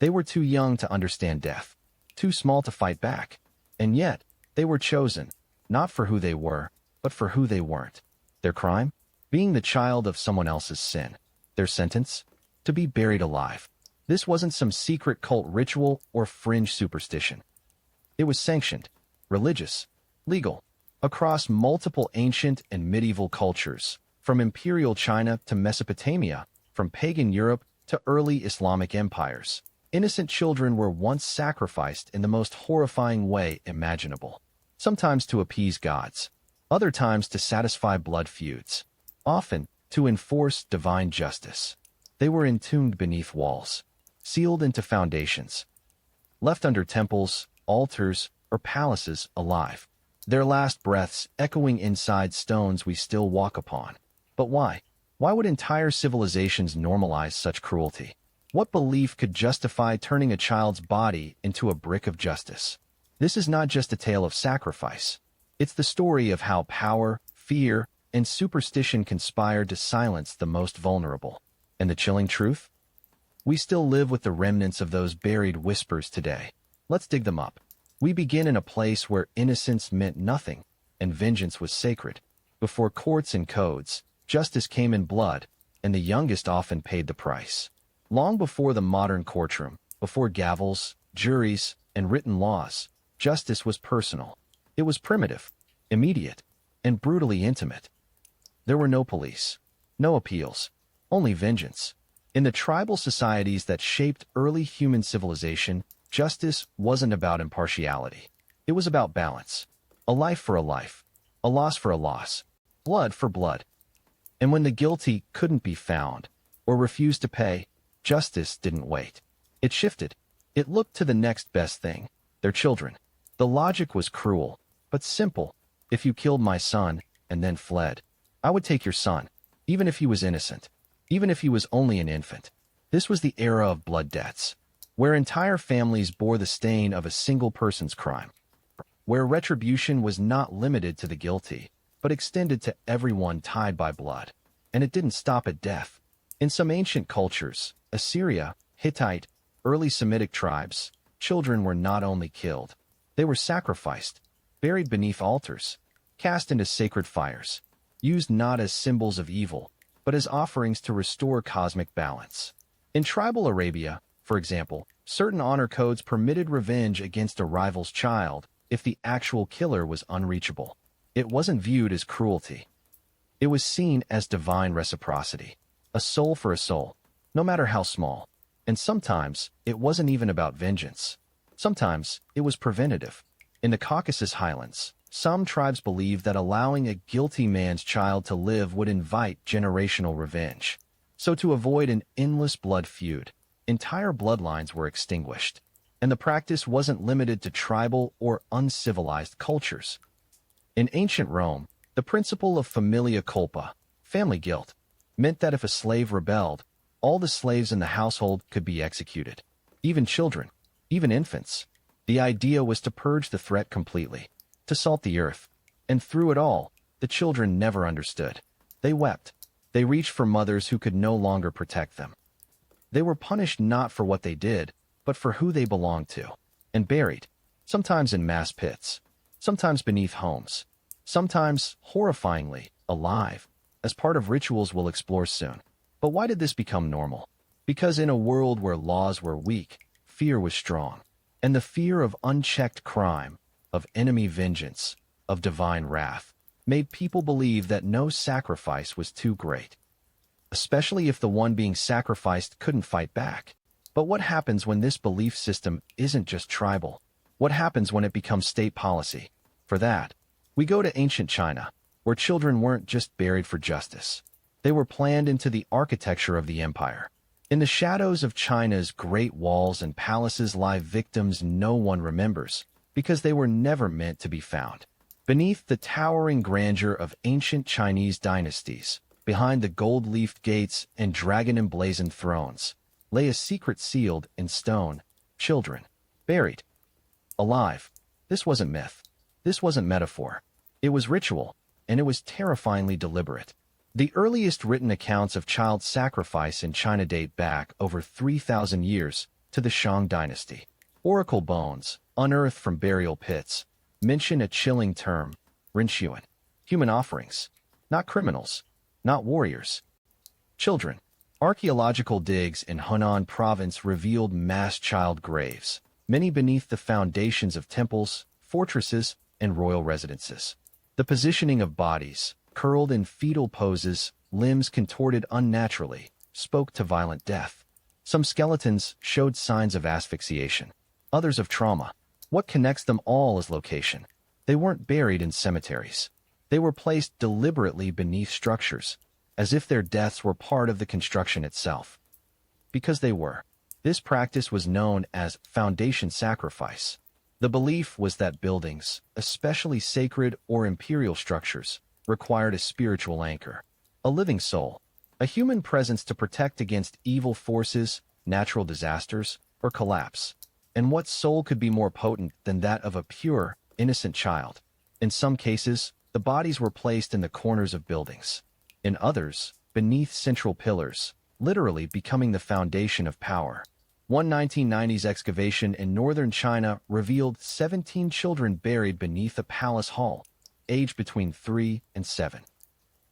They were too young to understand death, too small to fight back, and yet they were chosen, not for who they were, but for who they weren't. Their crime? Being the child of someone else's sin. Their sentence? To be buried alive. This wasn't some secret cult ritual or fringe superstition. It was sanctioned, religious, legal, across multiple ancient and medieval cultures, from imperial China to Mesopotamia, from pagan Europe to early Islamic empires. Innocent children were once sacrificed in the most horrifying way imaginable, sometimes to appease gods, other times to satisfy blood feuds, often to enforce divine justice. They were entombed beneath walls, sealed into foundations, left under temples, altars, or palaces alive, their last breaths echoing inside stones we still walk upon. But why? Why would entire civilizations normalize such cruelty? What belief could justify turning a child's body into a brick of justice? This is not just a tale of sacrifice. It's the story of how power, fear, and superstition conspired to silence the most vulnerable. And the chilling truth? We still live with the remnants of those buried whispers today. Let's dig them up. We begin in a place where innocence meant nothing, and vengeance was sacred. Before courts and codes, justice came in blood, and the youngest often paid the price. Long before the modern courtroom, before gavels, juries, and written laws, justice was personal. It was primitive, immediate, and brutally intimate. There were no police, no appeals, only vengeance. In the tribal societies that shaped early human civilization, justice wasn't about impartiality. It was about balance. A life for a life, a loss for a loss, blood for blood. And when the guilty couldn't be found or refused to pay, justice didn't wait. It shifted. It looked to the next best thing, their children. The logic was cruel, but simple. If you killed my son and then fled, I would take your son, even if he was innocent, even if he was only an infant. This was the era of blood debts, where entire families bore the stain of a single person's crime, where retribution was not limited to the guilty, but extended to everyone tied by blood. And it didn't stop at death. In some ancient cultures, Assyria, Hittite, early Semitic tribes, children were not only killed, they were sacrificed, buried beneath altars, cast into sacred fires, used not as symbols of evil, but as offerings to restore cosmic balance. In tribal Arabia, for example, certain honor codes permitted revenge against a rival's child if the actual killer was unreachable. It wasn't viewed as cruelty. It was seen as divine reciprocity, a soul for a soul, no matter how small. And sometimes, it wasn't even about vengeance. Sometimes, it was preventative. In the Caucasus Highlands, some tribes believed that allowing a guilty man's child to live would invite generational revenge. So to avoid an endless blood feud, entire bloodlines were extinguished. And the practice wasn't limited to tribal or uncivilized cultures. In ancient Rome, the principle of familia culpa, family guilt, meant that if a slave rebelled, all the slaves in the household could be executed. Even children, even infants. The idea was to purge the threat completely, to salt the earth. And through it all, the children never understood. They wept. They reached for mothers who could no longer protect them. They were punished not for what they did, but for who they belonged to, and buried, sometimes in mass pits, sometimes beneath homes, sometimes, horrifyingly, alive, as part of rituals we'll explore soon. But why did this become normal? Because in a world where laws were weak, fear was strong. And the fear of unchecked crime, of enemy vengeance, of divine wrath, made people believe that no sacrifice was too great, especially if the one being sacrificed couldn't fight back. But what happens when this belief system isn't just tribal? What happens when it becomes state policy? For that, we go to ancient China, where children weren't just buried for justice. They were planned into the architecture of the empire. In the shadows of China's great walls and palaces lie victims no one remembers, because they were never meant to be found. Beneath the towering grandeur of ancient Chinese dynasties, behind the gold-leafed gates and dragon-emblazoned thrones, lay a secret sealed in stone: children, buried, alive. This wasn't myth. This wasn't metaphor. It was ritual, and it was terrifyingly deliberate. The earliest written accounts of child sacrifice in China date back over 3,000 years, to the Shang dynasty. Oracle bones, unearthed from burial pits, mention a chilling term, rinxuan. Human offerings, not criminals, not warriors. Children. Archaeological digs in Hunan province revealed mass child graves, many beneath the foundations of temples, fortresses, and royal residences. The positioning of bodies, curled in fetal poses, limbs contorted unnaturally, spoke to violent death. Some skeletons showed signs of asphyxiation, others of trauma. What connects them all is location. They weren't buried in cemeteries. They were placed deliberately beneath structures, as if their deaths were part of the construction itself. Because they were. This practice was known as foundation sacrifice. The belief was that buildings, especially sacred or imperial structures, required a spiritual anchor, a living soul, a human presence to protect against evil forces, natural disasters, or collapse. And what soul could be more potent than that of a pure, innocent child? In some cases, the bodies were placed in the corners of buildings. In others, beneath central pillars, literally becoming the foundation of power. One 1990s excavation in northern China revealed 17 children buried beneath a palace hall, aged between 3 and 7.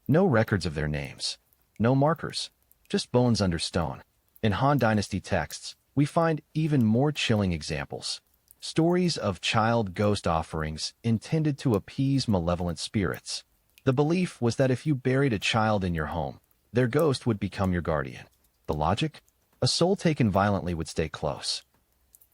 No records of their names. No markers. Just bones under stone. In Han Dynasty texts, we find even more chilling examples. Stories of child ghost offerings intended to appease malevolent spirits. The belief was that if you buried a child in your home, their ghost would become your guardian. The logic? A soul taken violently would stay close,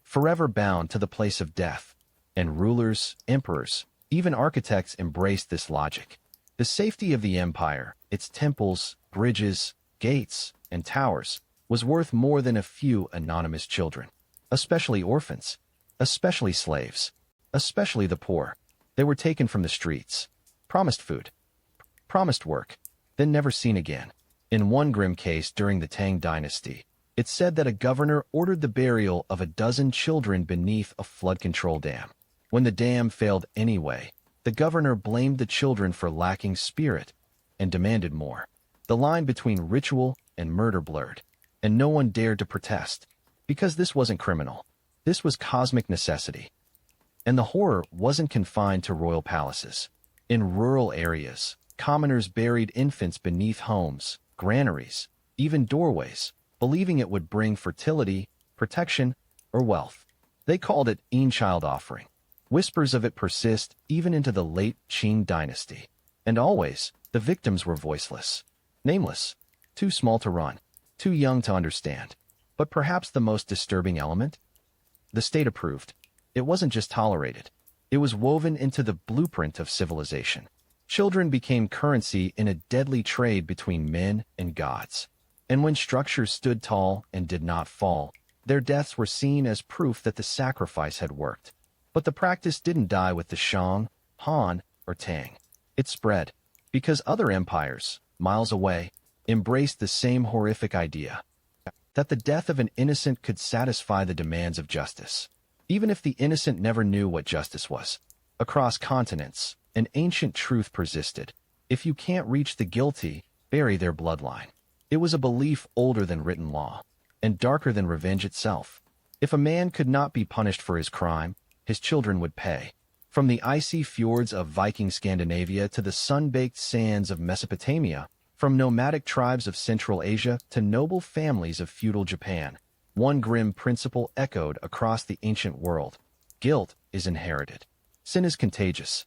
forever bound to the place of death. And rulers, emperors, even architects embraced this logic. The safety of the empire, its temples, bridges, gates, and towers, was worth more than a few anonymous children. Especially orphans, especially slaves, especially the poor. They were taken from the streets, promised food, promised work, then never seen again. In one grim case during the Tang dynasty, it said that a governor ordered the burial of a dozen children beneath a flood control dam. When the dam failed anyway, the governor blamed the children for lacking spirit and demanded more. The line between ritual and murder blurred, and no one dared to protest, because this wasn't criminal. This was cosmic necessity. And the horror wasn't confined to royal palaces. In rural areas, commoners buried infants beneath homes, granaries, even doorways, believing it would bring fertility, protection, or wealth. They called it child offering. Whispers of it persist even into the late Qing dynasty. And always, the victims were voiceless, nameless, too small to run, too young to understand. But perhaps the most disturbing element? The state approved. It wasn't just tolerated. It was woven into the blueprint of civilization. Children became currency in a deadly trade between men and gods. And when structures stood tall and did not fall, their deaths were seen as proof that the sacrifice had worked. But the practice didn't die with the Shang, Han, or Tang. It spread, because other empires, miles away, embraced the same horrific idea, that the death of an innocent could satisfy the demands of justice, even if the innocent never knew what justice was. Across continents, an ancient truth persisted. If you can't reach the guilty, bury their bloodline. It was a belief older than written law, and darker than revenge itself. If a man could not be punished for his crime, his children would pay. From the icy fjords of Viking Scandinavia to the sun-baked sands of Mesopotamia, from nomadic tribes of Central Asia to noble families of feudal Japan, one grim principle echoed across the ancient world. Guilt is inherited. Sin is contagious.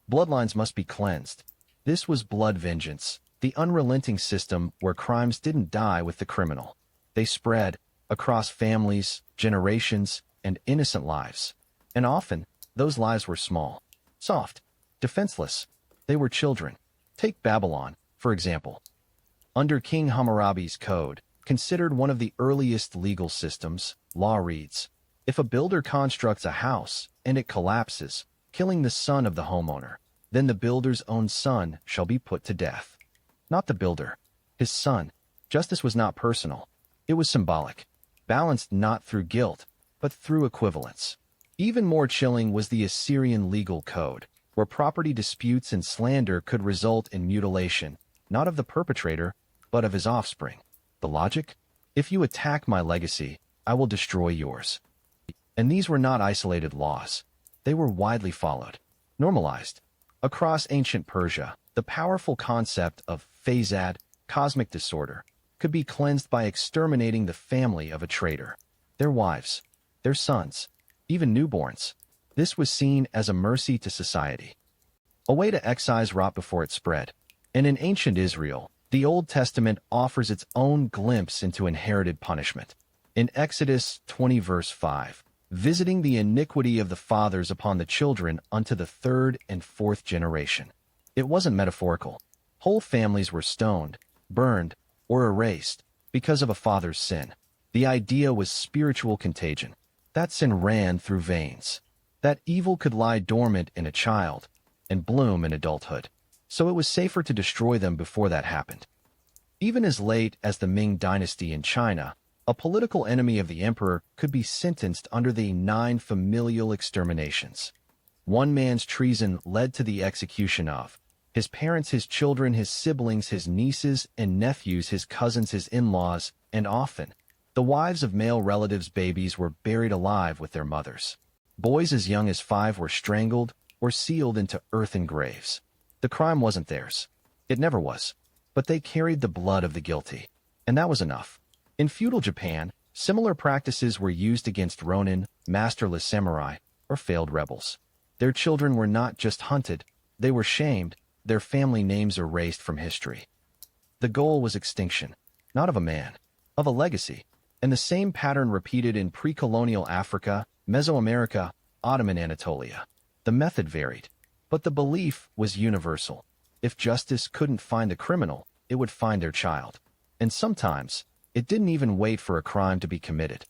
Bloodlines must be cleansed. This was blood vengeance, the unrelenting system where crimes didn't die with the criminal. They spread across families, generations, and innocent lives. And often, those lives were small, soft, defenseless. They were children. Take Babylon, for example. Under King Hammurabi's code, considered one of the earliest legal systems, law reads, if a builder constructs a house and it collapses, killing the son of the homeowner, then the builder's own son shall be put to death. Not the builder, his son. Justice was not personal. It was symbolic, balanced not through guilt, but through equivalence. Even more chilling was the Assyrian legal code, where property disputes and slander could result in mutilation, not of the perpetrator, but of his offspring. The logic? If you attack my legacy, I will destroy yours. And these were not isolated laws. They were widely followed, normalized. Across ancient Persia, the powerful concept of phasad, cosmic disorder, could be cleansed by exterminating the family of a traitor, their wives, their sons, even newborns. This was seen as a mercy to society, a way to excise rot before it spread. And in ancient Israel, the Old Testament offers its own glimpse into inherited punishment. In Exodus 20 verse 5, visiting the iniquity of the fathers upon the children unto the third and fourth generation. It wasn't metaphorical. Whole families were stoned, burned, or erased because of a father's sin. The idea was spiritual contagion. That sin ran through veins. That evil could lie dormant in a child and bloom in adulthood. So it was safer to destroy them before that happened. Even as late as the Ming Dynasty in China, a political enemy of the emperor could be sentenced under the 9 familial exterminations. One man's treason led to the execution of his parents, his children, his siblings, his nieces and nephews, his cousins, his in-laws, and often, the wives of male relatives' babies were buried alive with their mothers. Boys as young as 5 were strangled or sealed into earthen graves. The crime wasn't theirs. It never was. But they carried the blood of the guilty. And that was enough. In feudal Japan, similar practices were used against ronin, masterless samurai, or failed rebels. Their children were not just hunted, they were shamed, their family names erased from history. The goal was extinction, not of a man, of a legacy. And the same pattern repeated in pre-colonial Africa, Mesoamerica, Ottoman Anatolia. The method varied, but the belief was universal. If justice couldn't find the criminal, it would find their child. And sometimes, it didn't even wait for a crime to be committed.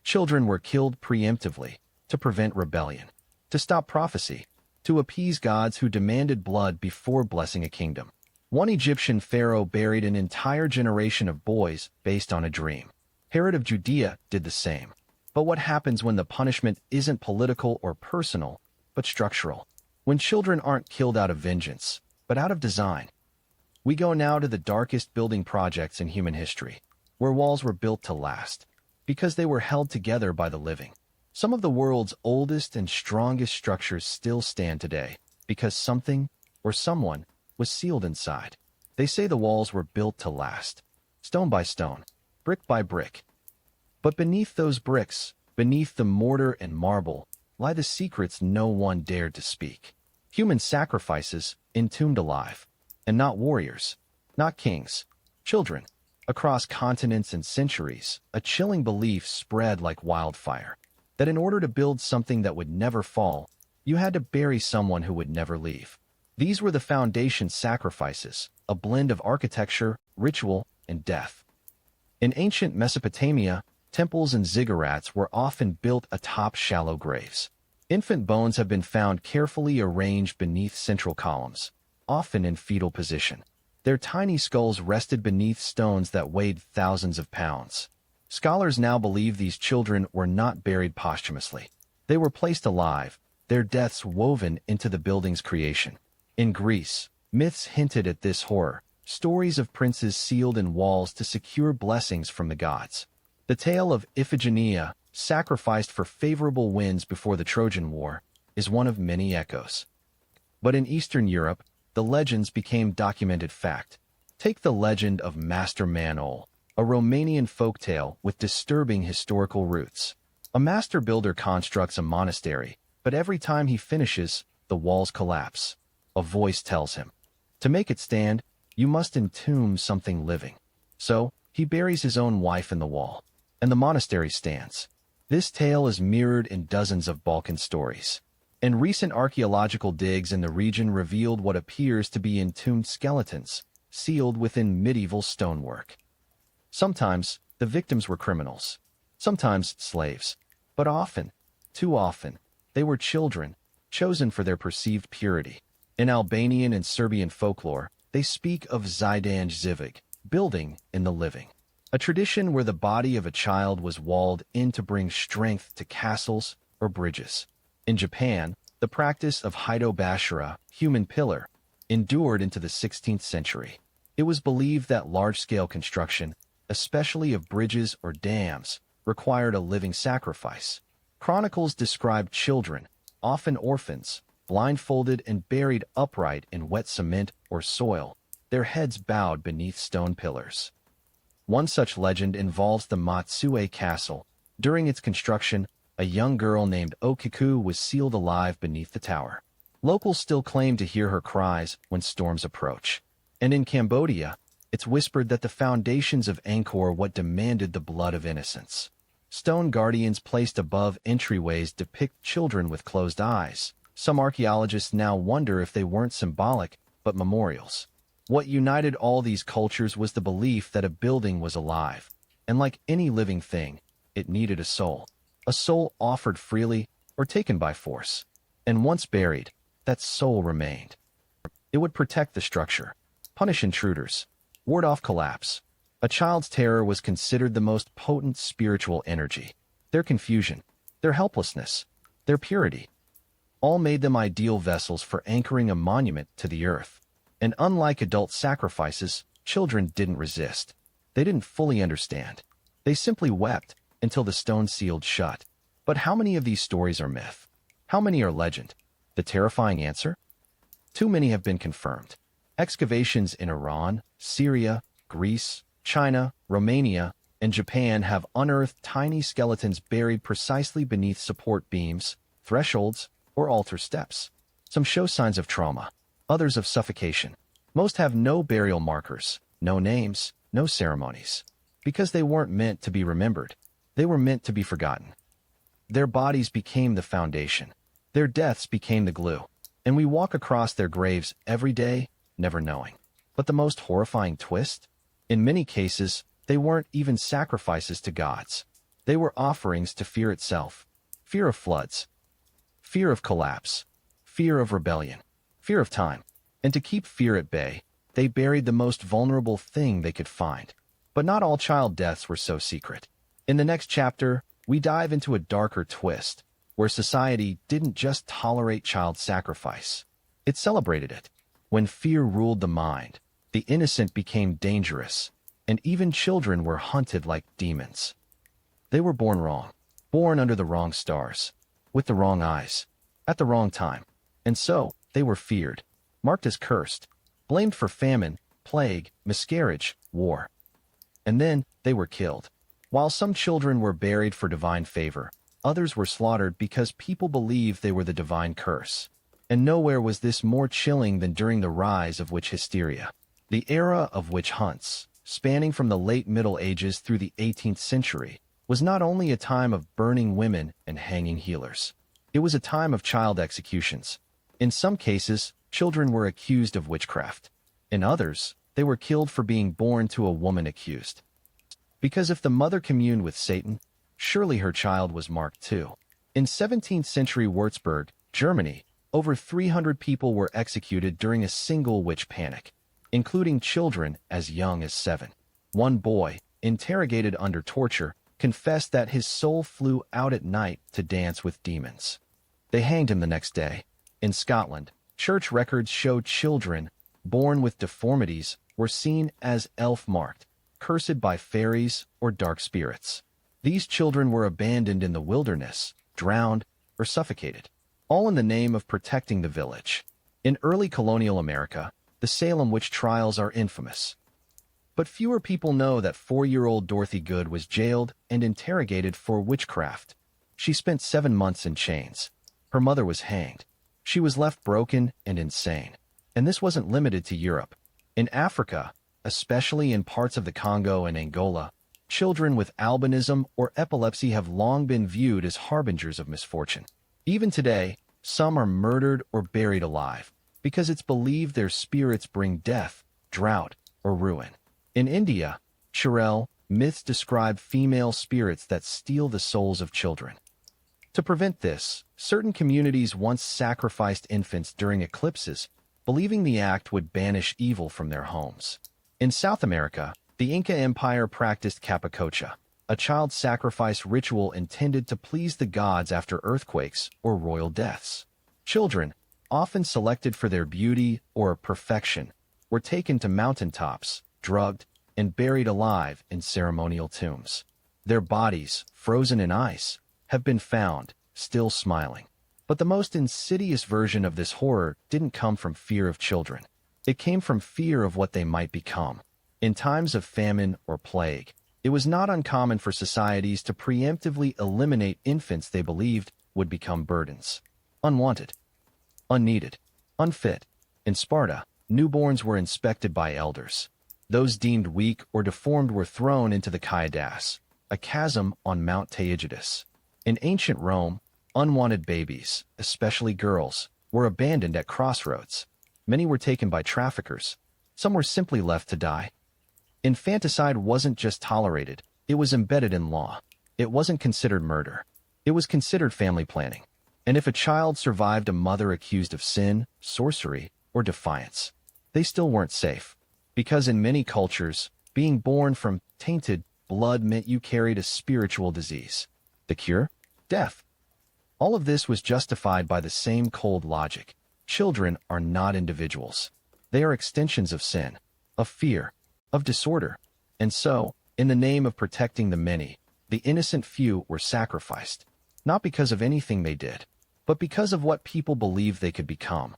Children were killed preemptively, to prevent rebellion, to stop prophecy, to appease gods who demanded blood before blessing a kingdom. One Egyptian pharaoh buried an entire generation of boys based on a dream. Herod of Judea did the same. But what happens when the punishment isn't political or personal, but structural? When children aren't killed out of vengeance, but out of design? We go now to the darkest building projects in human history, where walls were built to last, because they were held together by the living. Some of the world's oldest and strongest structures still stand today, because something, or someone, was sealed inside. They say the walls were built to last, stone by stone, brick by brick. But beneath those bricks, beneath the mortar and marble, lie the secrets no one dared to speak. Human sacrifices, entombed alive. And not warriors, not kings, children. Across continents and centuries, a chilling belief spread like wildfire, that in order to build something that would never fall, you had to bury someone who would never leave. These were the foundation sacrifices, a blend of architecture, ritual, and death. In ancient Mesopotamia, temples and ziggurats were often built atop shallow graves. Infant bones have been found carefully arranged beneath central columns, often in fetal position. Their tiny skulls rested beneath stones that weighed thousands of pounds. Scholars now believe these children were not buried posthumously. They were placed alive, their deaths woven into the building's creation. In Greece, myths hinted at this horror, stories of princes sealed in walls to secure blessings from the gods. The tale of Iphigenia, sacrificed for favorable winds before the Trojan War, is one of many echoes. But in Eastern Europe, the legends became documented fact. Take the legend of Master Man-Ol, a Romanian folktale with disturbing historical roots. A master builder constructs a monastery, but every time he finishes, the walls collapse. A voice tells him, to make it stand, you must entomb something living. So, he buries his own wife in the wall, and the monastery stands. This tale is mirrored in dozens of Balkan stories. And recent archaeological digs in the region revealed what appears to be entombed skeletons, sealed within medieval stonework. Sometimes, the victims were criminals. Sometimes, slaves. But often, too often, they were children, chosen for their perceived purity. In Albanian and Serbian folklore, they speak of Zidane Zivig, building in the living. A tradition where the body of a child was walled in to bring strength to castles or bridges. In Japan, the practice of Hido Bashira, human pillar, endured into the 16th century. It was believed that large-scale construction, especially of bridges or dams, required a living sacrifice. Chronicles describe children, often orphans, blindfolded and buried upright in wet cement or soil, their heads bowed beneath stone pillars. One such legend involves the Matsue Castle. During its construction, a young girl named Okiku was sealed alive beneath the tower. Locals still claim to hear her cries when storms approach. And in Cambodia, it's whispered that the foundations of Angkor Wat demanded the blood of innocents. Stone guardians placed above entryways depict children with closed eyes. Some archaeologists now wonder if they weren't symbolic, but memorials. What united all these cultures was the belief that a building was alive, and like any living thing, it needed a soul offered freely or taken by force. And once buried, that soul remained. It would protect the structure, punish intruders, ward off collapse. A child's terror was considered the most potent spiritual energy. Their confusion, their helplessness, their purity, all made them ideal vessels for anchoring a monument to the earth. And unlike adult sacrifices, children didn't resist. They didn't fully understand. They simply wept until the stone sealed shut. But how many of these stories are myth? How many are legend? The terrifying answer? Too many have been confirmed. Excavations in Iran, Syria, Greece, China, Romania, and Japan have unearthed tiny skeletons buried precisely beneath support beams, thresholds, or altar steps. Some show signs of trauma, others of suffocation. Most have no burial markers, no names, no ceremonies. Because they weren't meant to be remembered. They were meant to be forgotten. Their bodies became the foundation. Their deaths became the glue. And we walk across their graves every day, never knowing. But the most horrifying twist? In many cases, they weren't even sacrifices to gods. They were offerings to fear itself. Fear of floods. Fear of collapse. Fear of rebellion. Fear of time. And to keep fear at bay, they buried the most vulnerable thing they could find. But not all child deaths were so secret. In the next chapter, we dive into a darker twist, where society didn't just tolerate child sacrifice. It celebrated it. When fear ruled the mind, the innocent became dangerous, and even children were hunted like demons. They were born wrong, born under the wrong stars, with the wrong eyes, at the wrong time. And so, they were feared, marked as cursed, blamed for famine, plague, miscarriage, war. And then, they were killed. While some children were buried for divine favor, others were slaughtered because people believed they were the divine curse. And nowhere was this more chilling than during the rise of witch hysteria. The era of witch hunts, spanning from the late Middle Ages through the 18th century, was not only a time of burning women and hanging healers. It was a time of child executions. In some cases, children were accused of witchcraft. In others, they were killed for being born to a woman accused. Because if the mother communed with Satan, surely her child was marked too. In 17th century Würzburg, Germany, over 300 people were executed during a single witch panic, including children as young as 7. One boy, interrogated under torture, confessed that his soul flew out at night to dance with demons. They hanged him the next day. In Scotland, church records show children born with deformities were seen as elf-marked, cursed by fairies or dark spirits. These children were abandoned in the wilderness, drowned, or suffocated, all in the name of protecting the village. In early colonial America, the Salem witch trials are infamous. But fewer people know that 4-year-old Dorothy Good was jailed and interrogated for witchcraft. She spent 7 months in chains. Her mother was hanged. She was left broken and insane. And this wasn't limited to Europe. In Africa, especially in parts of the Congo and Angola, children with albinism or epilepsy have long been viewed as harbingers of misfortune. Even today, some are murdered or buried alive because it's believed their spirits bring death, drought, or ruin. In India, Churel, myths describe female spirits that steal the souls of children. To prevent this, certain communities once sacrificed infants during eclipses, believing the act would banish evil from their homes. In South America, the Inca Empire practiced capacocha, a child sacrifice ritual intended to please the gods after earthquakes or royal deaths. Children, often selected for their beauty or perfection, were taken to mountaintops, drugged, and buried alive in ceremonial tombs. Their bodies, frozen in ice, have been found, still smiling. But the most insidious version of this horror didn't come from fear of children. It came from fear of what they might become. In times of famine or plague, it was not uncommon for societies to preemptively eliminate infants they believed would become burdens. Unwanted, unneeded, unfit. In Sparta, newborns were inspected by elders. Those deemed weak or deformed were thrown into the Kaidas, a chasm on Mount Taygetus. In ancient Rome, unwanted babies, especially girls, were abandoned at crossroads. Many were taken by traffickers. Some were simply left to die. Infanticide wasn't just tolerated, it was embedded in law. It wasn't considered murder. It was considered family planning. And if a child survived a mother accused of sin, sorcery, or defiance, they still weren't safe. Because in many cultures, being born from tainted blood meant you carried a spiritual disease. The cure? Death. All of this was justified by the same cold logic. Children are not individuals. They are extensions of sin, of fear, of disorder. And so, in the name of protecting the many, the innocent few were sacrificed, not because of anything they did, but because of what people believed they could become.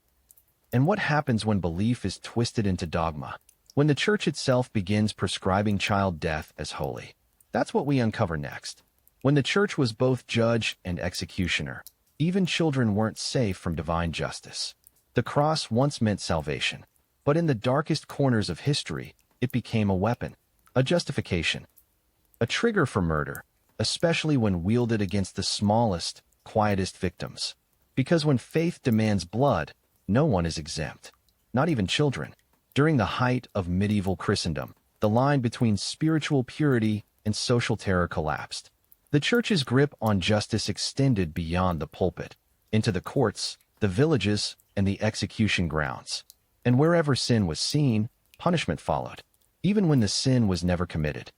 And what happens when belief is twisted into dogma? When the church itself begins prescribing child death as holy. That's what we uncover next. When the church was both judge and executioner, even children weren't safe from divine justice. The cross once meant salvation, but in the darkest corners of history, it became a weapon, a justification, a trigger for murder, especially when wielded against the smallest, quietest victims. Because when faith demands blood, no one is exempt, not even children. During the height of medieval Christendom, the line between spiritual purity and social terror collapsed. The church's grip on justice extended beyond the pulpit, into the courts, the villages, and the execution grounds. And wherever sin was seen, punishment followed, even when the sin was never committed.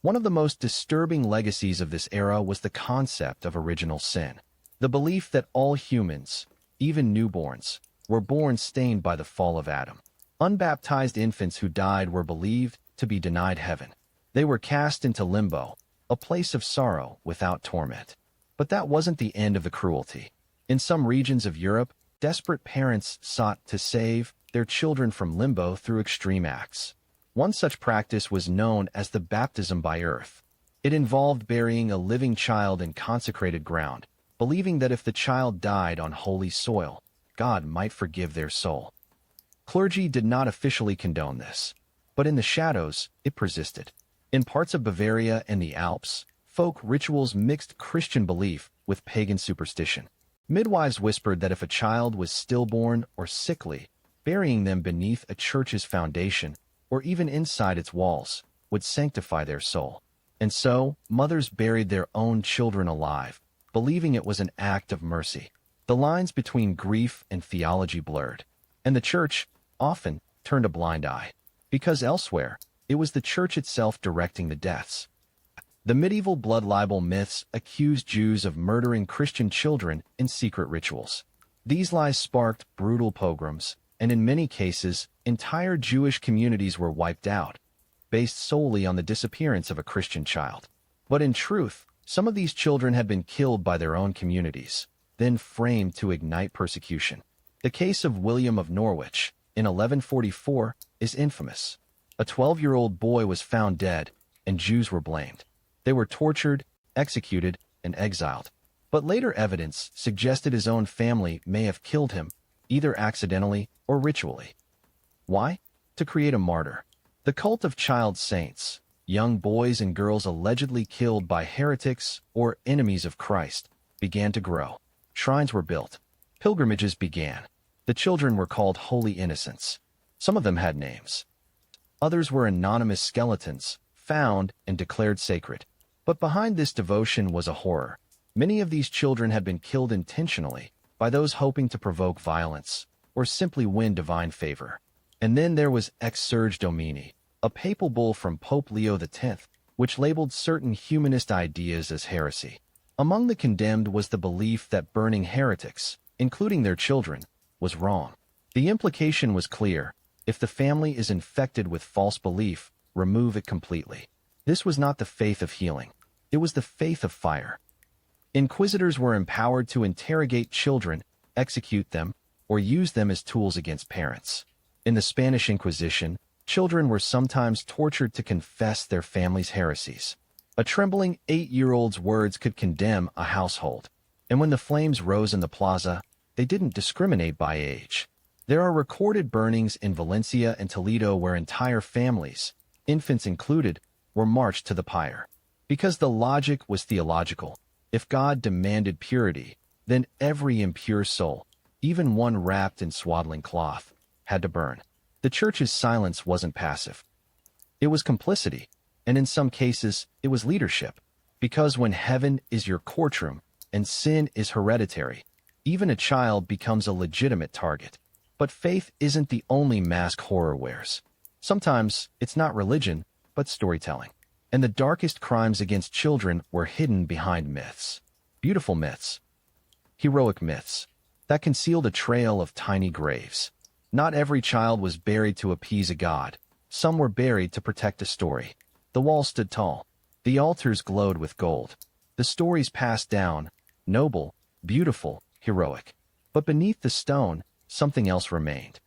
One of the most disturbing legacies of this era was the concept of original sin, the belief that all humans, even newborns, were born stained by the fall of Adam. Unbaptized infants who died were believed to be denied heaven. They were cast into limbo, a place of sorrow without torment. But that wasn't the end of the cruelty. In some regions of Europe, desperate parents sought to save their children from limbo through extreme acts. One such practice was known as the baptism by earth. It involved burying a living child in consecrated ground, believing that if the child died on holy soil, God might forgive their soul. Clergy did not officially condone this, but in the shadows, it persisted. In parts of Bavaria and the Alps, folk rituals mixed Christian belief with pagan superstition. Midwives whispered that if a child was stillborn or sickly, burying them beneath a church's foundation, or even inside its walls, would sanctify their soul. And so, mothers buried their own children alive, believing it was an act of mercy. The lines between grief and theology blurred, and the church often turned a blind eye, because elsewhere, it was the church itself directing the deaths. The medieval blood libel myths accused Jews of murdering Christian children in secret rituals. These lies sparked brutal pogroms, and in many cases, entire Jewish communities were wiped out, based solely on the disappearance of a Christian child. But in truth, some of these children had been killed by their own communities, then framed to ignite persecution. The case of William of Norwich, in 1144, is infamous. A 12-year-old boy was found dead, and Jews were blamed. They were tortured, executed, and exiled. But later evidence suggested his own family may have killed him, either accidentally or ritually. Why? To create a martyr. The cult of child saints, young boys and girls allegedly killed by heretics or enemies of Christ, began to grow. Shrines were built. Pilgrimages began. The children were called holy innocents. Some of them had names. Others were anonymous skeletons, found and declared sacred. But behind this devotion was a horror. Many of these children had been killed intentionally by those hoping to provoke violence or simply win divine favor. And then there was Ex Surge Domini, a papal bull from Pope Leo X, which labeled certain humanist ideas as heresy. Among the condemned was the belief that burning heretics, including their children, was wrong. The implication was clear: if the family is infected with false belief, remove it completely. This was not the faith of healing. It was the faith of fire. Inquisitors were empowered to interrogate children, execute them, or use them as tools against parents. In the Spanish Inquisition, children were sometimes tortured to confess their family's heresies. A trembling 8-year-old's words could condemn a household. And when the flames rose in the plaza, they didn't discriminate by age. There are recorded burnings in Valencia and Toledo where entire families, infants included, were marched to the pyre. Because the logic was theological. If God demanded purity, then every impure soul, even one wrapped in swaddling cloth, had to burn. The church's silence wasn't passive. It was complicity, and in some cases, it was leadership. Because when heaven is your courtroom and sin is hereditary, even a child becomes a legitimate target. But faith isn't the only mask horror wears. Sometimes it's not religion, but storytelling. And the darkest crimes against children were hidden behind myths. Beautiful myths. Heroic myths. That concealed a trail of tiny graves. Not every child was buried to appease a god. Some were buried to protect a story. The walls stood tall. The altars glowed with gold. The stories passed down, noble, beautiful, heroic. But beneath the stone, something else remained.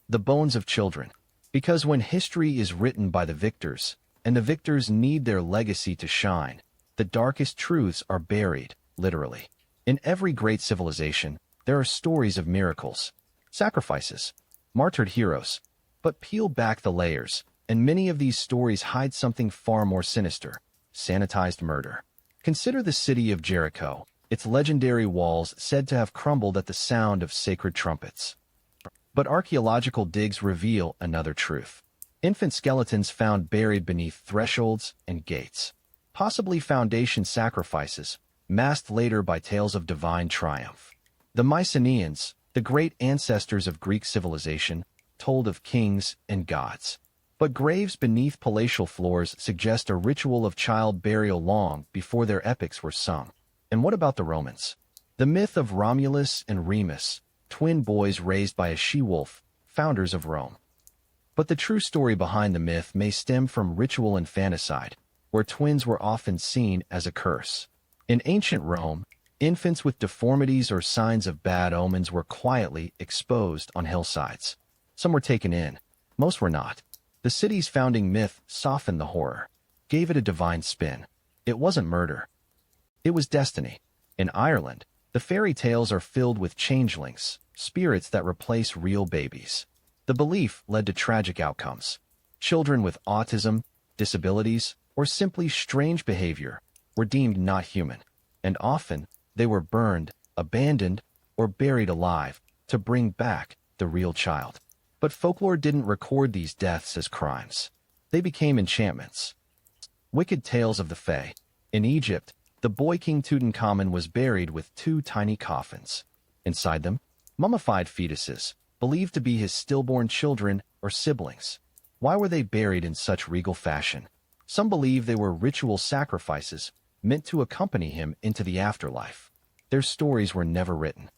The bones of children. Because when history is written by the victors, and the victors need their legacy to shine, the darkest truths are buried, literally. In every great civilization, there are stories of miracles, sacrifices, martyred heroes. But peel back the layers, and many of these stories hide something far more sinister: sanitized murder. Consider the city of Jericho, its legendary walls said to have crumbled at the sound of sacred trumpets. But archaeological digs reveal another truth. Infant skeletons found buried beneath thresholds and gates. Possibly foundation sacrifices, masked later by tales of divine triumph. The Mycenaeans, the great ancestors of Greek civilization, told of kings and gods. But graves beneath palatial floors suggest a ritual of child burial long before their epics were sung. And what about the Romans? The myth of Romulus and Remus, twin boys raised by a she-wolf, founders of Rome. But the true story behind the myth may stem from ritual infanticide, where twins were often seen as a curse. In ancient Rome, infants with deformities or signs of bad omens were quietly exposed on hillsides. Some were taken in, most were not. The city's founding myth softened the horror, gave it a divine spin. It wasn't murder. It was destiny. In Ireland, the fairy tales are filled with changelings, spirits that replace real babies. The belief led to tragic outcomes. Children with autism, disabilities, or simply strange behavior were deemed not human, and often they were burned, abandoned, or buried alive to bring back the real child. But folklore didn't record these deaths as crimes. They became enchantments. Wicked tales of the Fae. In Egypt, the boy king Tutankhamun was buried with 2 tiny coffins. Inside them, mummified fetuses, believed to be his stillborn children or siblings. Why were they buried in such regal fashion? Some believe they were ritual sacrifices meant to accompany him into the afterlife. Their stories were never written.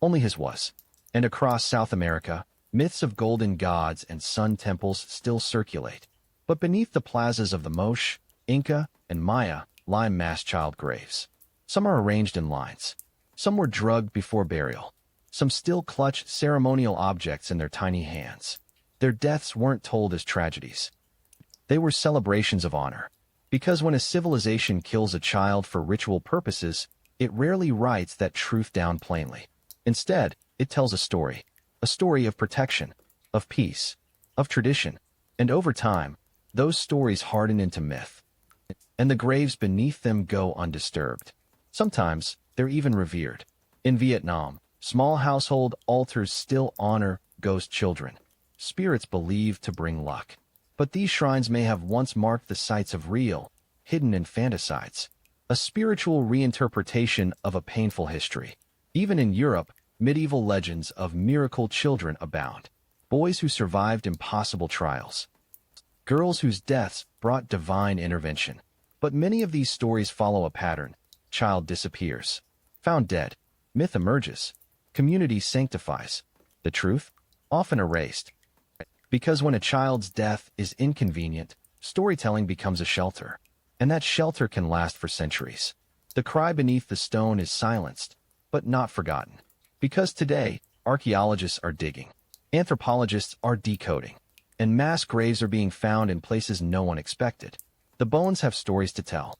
Only his was. And across South America, myths of golden gods and sun temples still circulate. But beneath the plazas of the Moche, Inca, and Maya lie mass child graves. Some are arranged in lines. Some were drugged before burial. Some still clutch ceremonial objects in their tiny hands. Their deaths weren't told as tragedies. They were celebrations of honor. Because when a civilization kills a child for ritual purposes, it rarely writes that truth down plainly. Instead, it tells a story of protection, of peace, of tradition, and over time, those stories harden into myth, and the graves beneath them go undisturbed. Sometimes, they're even revered. In Vietnam, small household altars still honor ghost children, spirits believed to bring luck. But these shrines may have once marked the sites of real, hidden infanticides, a spiritual reinterpretation of a painful history. Even in Europe, medieval legends of miracle children abound. Boys who survived impossible trials. Girls whose deaths brought divine intervention. But many of these stories follow a pattern. Child disappears. Found dead. Myth emerges. Community sanctifies. The truth? Often erased. Because when a child's death is inconvenient, storytelling becomes a shelter. and that shelter can last for centuries. The cry beneath the stone is silenced, but not forgotten. Because today, archaeologists are digging, anthropologists are decoding, and mass graves are being found in places no one expected. The bones have stories to tell,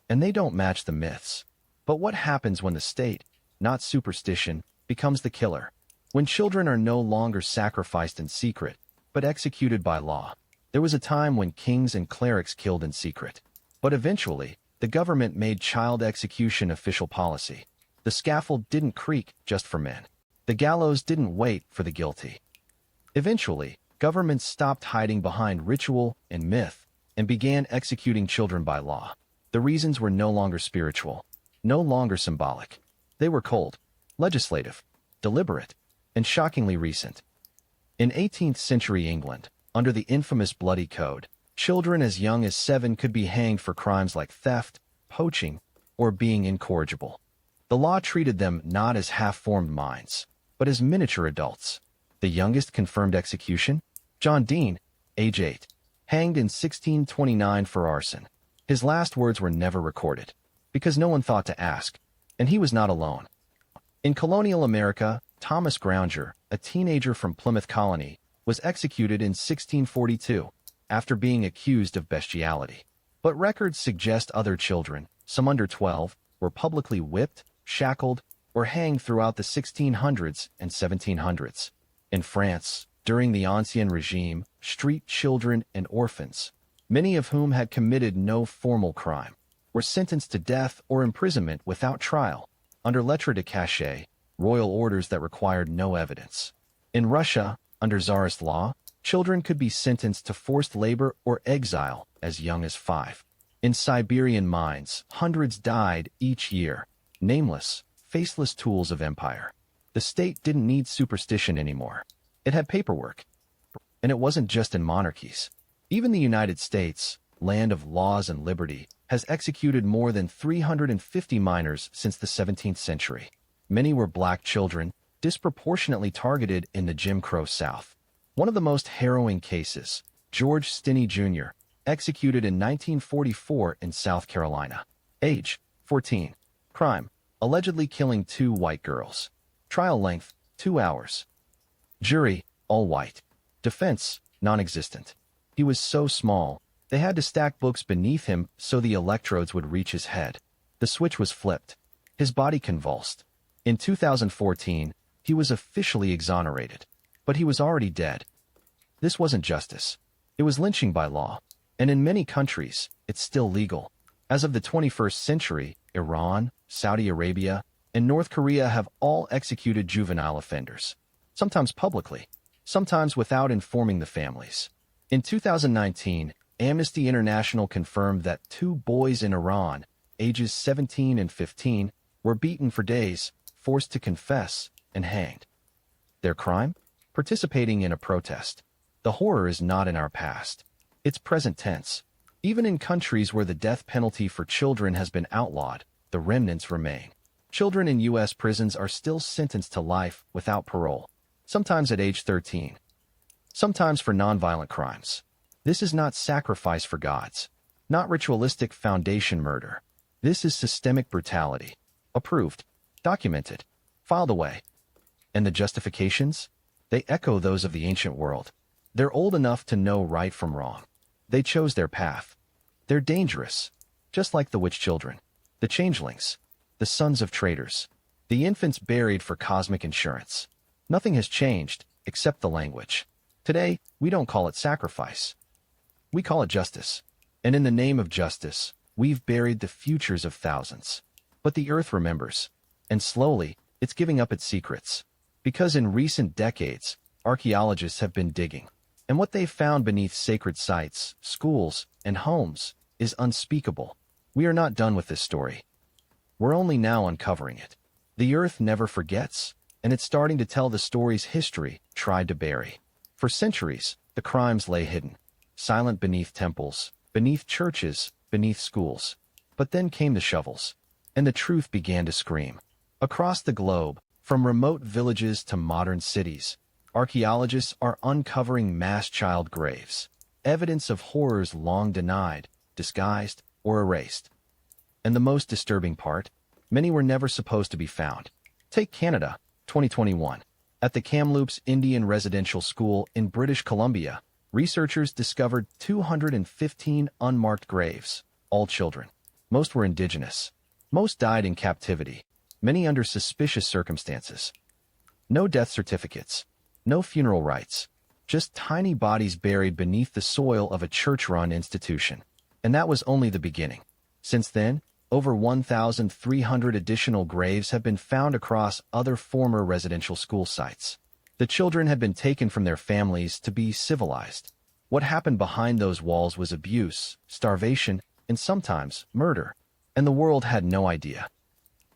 and they don't match the myths. But what happens when the state, not superstition, becomes the killer? When children are no longer sacrificed in secret, but executed by law. There was a time when kings and clerics killed in secret. But eventually, the government made child execution official policy. The scaffold didn't creak just for men. The gallows didn't wait for the guilty. Eventually, governments stopped hiding behind ritual and myth and began executing children by law. The reasons were no longer spiritual, no longer symbolic. They were cold, legislative, deliberate, and shockingly recent. In 18th century England, under the infamous Bloody Code, children as young as 7 could be hanged for crimes like theft, poaching, or being incorrigible. The law treated them not as half-formed minds, but as miniature adults. The youngest confirmed execution? John Dean, age 8, hanged in 1629 for arson. His last words were never recorded, because no one thought to ask, and he was not alone. In colonial America, Thomas Grounger, a teenager from Plymouth Colony, was executed in 1642 after being accused of bestiality. But records suggest other children, some under 12, were publicly whipped, shackled, or hanged throughout the 1600s and 1700s. In France, during the Ancien regime, street children and orphans, many of whom had committed no formal crime, were sentenced to death or imprisonment without trial, under lettre de cachet, royal orders that required no evidence. In Russia, under Tsarist law, children could be sentenced to forced labor or exile as young as 5. In Siberian mines, hundreds died each year, nameless, faceless tools of empire. The state didn't need superstition anymore. It had paperwork. And it wasn't just in monarchies. Even the United States, land of laws and liberty, has executed more than 350 minors since the 17th century. Many were black children, disproportionately targeted in the Jim Crow South. One of the most harrowing cases, George Stinney Jr., executed in 1944 in South Carolina. Age, 14. Crime, allegedly killing 2 white girls. Trial length, 2 hours. Jury, all white. Defense, non-existent. He was so small, they had to stack books beneath him so the electrodes would reach his head. The switch was flipped. His body convulsed. In 2014, he was officially exonerated, but he was already dead. This wasn't justice. It was lynching by law, and in many countries, it's still legal. As of the 21st century, Iran, Saudi Arabia, and North Korea have all executed juvenile offenders, sometimes publicly, sometimes without informing the families. In 2019, Amnesty International confirmed that 2 boys in Iran, ages 17 and 15, were beaten for days, forced to confess, and hanged. Their crime? Participating in a protest. The horror is not in our past. It's present tense. Even in countries where the death penalty for children has been outlawed, the remnants remain. Children in U.S. prisons are still sentenced to life without parole, sometimes at age 13. Sometimes for nonviolent crimes. This is not sacrifice for gods, not ritualistic foundation murder. This is systemic brutality. Approved, documented, filed away. And the justifications? They echo those of the ancient world. They're old enough to know right from wrong. They chose their path. They're dangerous, just like the witch children, the changelings, the sons of traitors, the infants buried for cosmic insurance. Nothing has changed, except the language. Today, we don't call it sacrifice. We call it justice. And in the name of justice, we've buried the futures of thousands. But the earth remembers. And slowly, it's giving up its secrets. Because in recent decades, archaeologists have been digging. And what they've found beneath sacred sites, schools, and homes is unspeakable. We are not done with this story. We're only now uncovering it. The earth never forgets, and it's starting to tell the stories history tried to bury. For centuries, the crimes lay hidden, silent beneath temples, beneath churches, beneath schools. But then came the shovels, and the truth began to scream. Across the globe, from remote villages to modern cities, archaeologists are uncovering mass child graves, evidence of horrors long denied, disguised, or erased. And the most disturbing part? Many were never supposed to be found. Take Canada, 2021. At the Kamloops Indian Residential School in British Columbia, researchers discovered 215 unmarked graves, all children. Most were indigenous. Most died in captivity, many under suspicious circumstances. No death certificates, no funeral rites, just tiny bodies buried beneath the soil of a church-run institution. And that was only the beginning. Since then, over 1,300 additional graves have been found across other former residential school sites. The children had been taken from their families to be civilized. What happened behind those walls was abuse, starvation, and sometimes murder. And the world had no idea.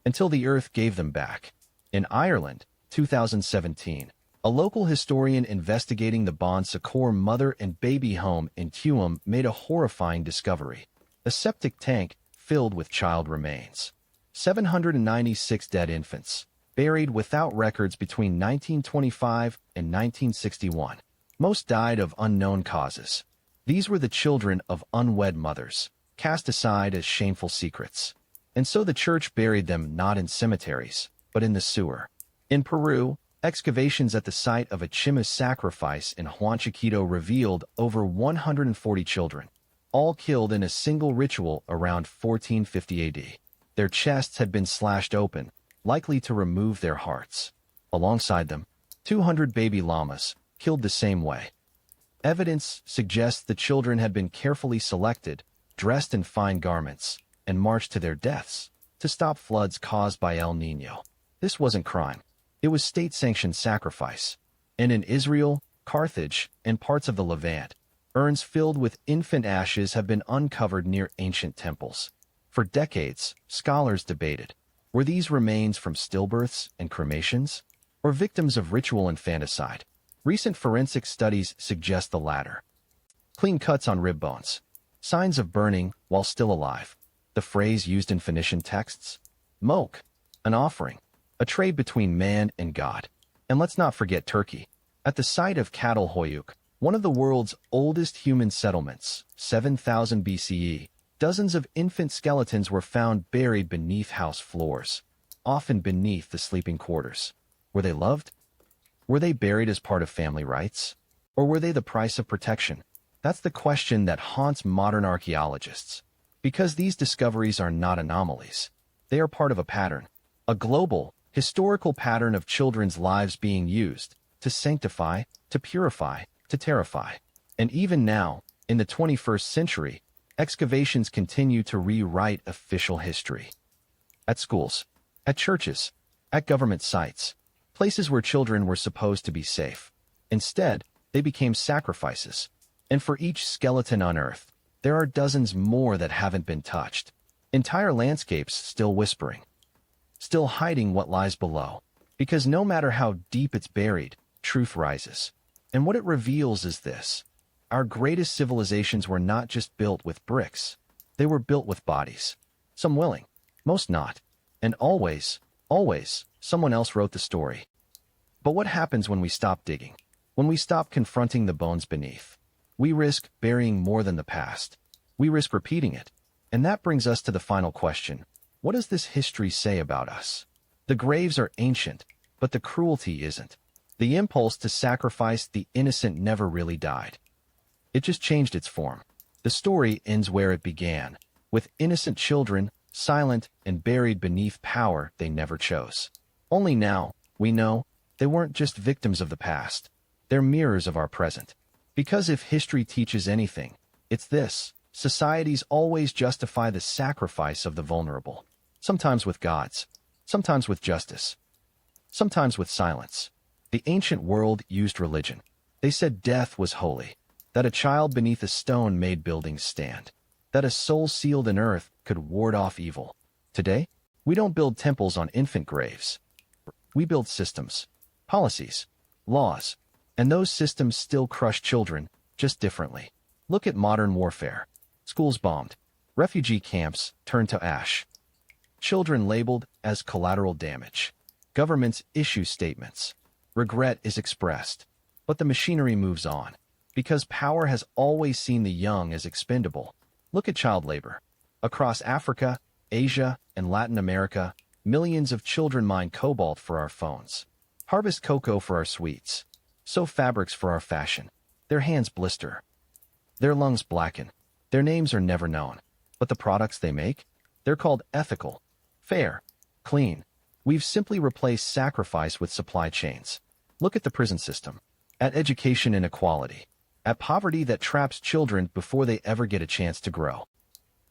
Until the earth gave them back. In Ireland, 2017, a local historian investigating the Bon Secours mother and baby home in Tuam made a horrifying discovery. A septic tank filled with child remains. 796 dead infants, buried without records between 1925 and 1961. Most died of unknown causes. These were the children of unwed mothers, cast aside as shameful secrets. And so the church buried them not in cemeteries, but in the sewer. In Peru, excavations at the site of a Chimas sacrifice in Huanchaquito revealed over 140 children, all killed in a single ritual around 1450 AD. Their chests had been slashed open, likely to remove their hearts. Alongside them, 200 baby llamas, killed the same way. Evidence suggests the children had been carefully selected, dressed in fine garments, and marched to their deaths to stop floods caused by El Niño. This wasn't crime. It was state-sanctioned sacrifice. And in Israel, Carthage, and parts of the Levant, urns filled with infant ashes have been uncovered near ancient temples. For decades, scholars debated, were these remains from stillbirths and cremations, or victims of ritual infanticide? Recent forensic studies suggest the latter. Clean cuts on rib bones, signs of burning while still alive. The phrase used in Phoenician texts? Moke, an offering, a trade between man and God. And let's not forget Turkey. At the site of Catalhoyuk, one of the world's oldest human settlements, 7,000 BCE, dozens of infant skeletons were found buried beneath house floors, often beneath the sleeping quarters. Were they loved? Were they buried as part of family rites? Or were they the price of protection? That's the question that haunts modern archaeologists. Because these discoveries are not anomalies. They are part of a pattern, a global, historical pattern of children's lives being used to sanctify, to purify, to terrify. And even now, in the 21st century, excavations continue to rewrite official history. At schools, at churches, at government sites, places where children were supposed to be safe. Instead, they became sacrifices. And for each skeleton unearthed, there are dozens more that haven't been touched. Entire landscapes still whispering, still hiding what lies below. Because no matter how deep it's buried, truth rises. And what it reveals is this. Our greatest civilizations were not just built with bricks. They were built with bodies. Some willing, most not. And always, someone else wrote the story. But what happens when we stop digging? When we stop confronting the bones beneath? We risk burying more than the past. We risk repeating it. And that brings us to the final question. What does this history say about us? The graves are ancient, but the cruelty isn't. The impulse to sacrifice the innocent never really died. It just changed its form. The story ends where it began, with innocent children, silent and buried beneath power they never chose. Only now, we know, they weren't just victims of the past. They're mirrors of our present. Because if history teaches anything, it's this. Societies always justify the sacrifice of the vulnerable. Sometimes with gods, sometimes with justice, sometimes with silence. The ancient world used religion. They said death was holy, that a child beneath a stone made buildings stand, that a soul sealed in earth could ward off evil. Today, we don't build temples on infant graves. We build systems, policies, laws, and those systems still crush children, just differently. Look at modern warfare. Schools bombed, refugee camps turned to ash, children labeled as collateral damage. Governments issue statements. Regret is expressed, but the machinery moves on, because power has always seen the young as expendable. Look at child labor. Across Africa, Asia, and Latin America, millions of children mine cobalt for our phones, harvest cocoa for our sweets, sew fabrics for our fashion. Their hands blister, their lungs blacken, their names are never known. But the products they make? They're called ethical, fair, clean. We've simply replaced sacrifice with supply chains. Look at the prison system, at education inequality, at poverty that traps children before they ever get a chance to grow.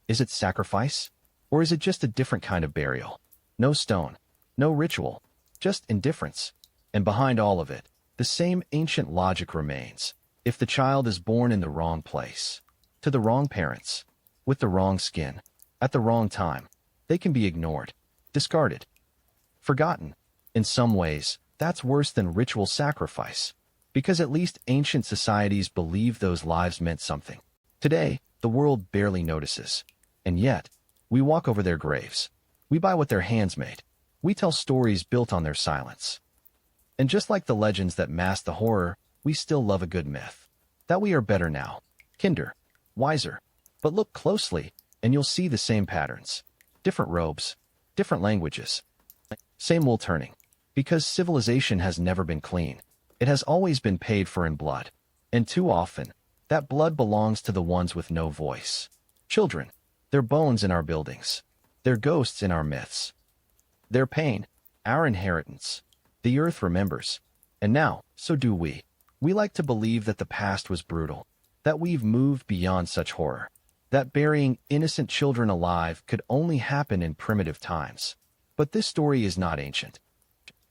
Is it sacrifice? Or is it just a different kind of burial? No stone, no ritual, just indifference. And behind all of it, the same ancient logic remains. If the child is born in the wrong place, to the wrong parents, with the wrong skin, at the wrong time, they can be ignored, discarded, forgotten. In some ways, that's worse than ritual sacrifice, because at least ancient societies believed those lives meant something. Today, the world barely notices. And yet, we walk over their graves. We buy what their hands made. We tell stories built on their silence. And just like the legends that mask the horror, we still love a good myth. That we are better now, kinder, wiser. But look closely, and you'll see the same patterns. Different robes, different languages, same wool turning. Because civilization has never been clean. It has always been paid for in blood. And too often, that blood belongs to the ones with no voice. Children, their bones in our buildings, their ghosts in our myths. Their pain, our inheritance. The earth remembers. And now, so do we. We like to believe that the past was brutal, that we've moved beyond such horror, that burying innocent children alive could only happen in primitive times. But this story is not ancient.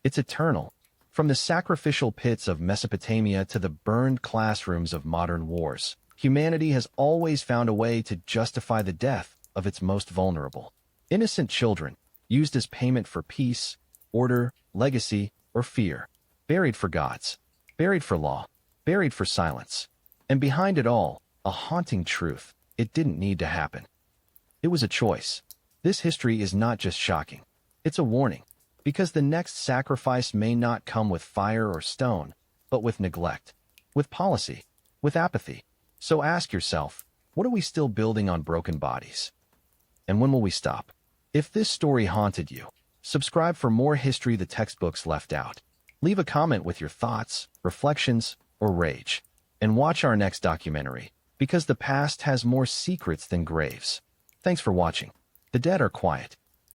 It's eternal. From the sacrificial pits of Mesopotamia to the burned classrooms of modern wars, humanity has always found a way to justify the death of its most vulnerable. Innocent children, used as payment for peace, order, legacy, or fear. Buried for gods, buried for law, buried for silence. And behind it all, a haunting truth. It didn't need to happen. It was a choice. This history is not just shocking. It's a warning. Because the next sacrifice may not come with fire or stone, but with neglect, with policy, with apathy. So ask yourself, what are we still building on broken bodies? And when will we stop? If this story haunted you, subscribe for more history the textbooks left out. Leave a comment with your thoughts, reflections, or rage. And watch our next documentary, because the past has more secrets than graves. Thanks for watching. The dead are quiet.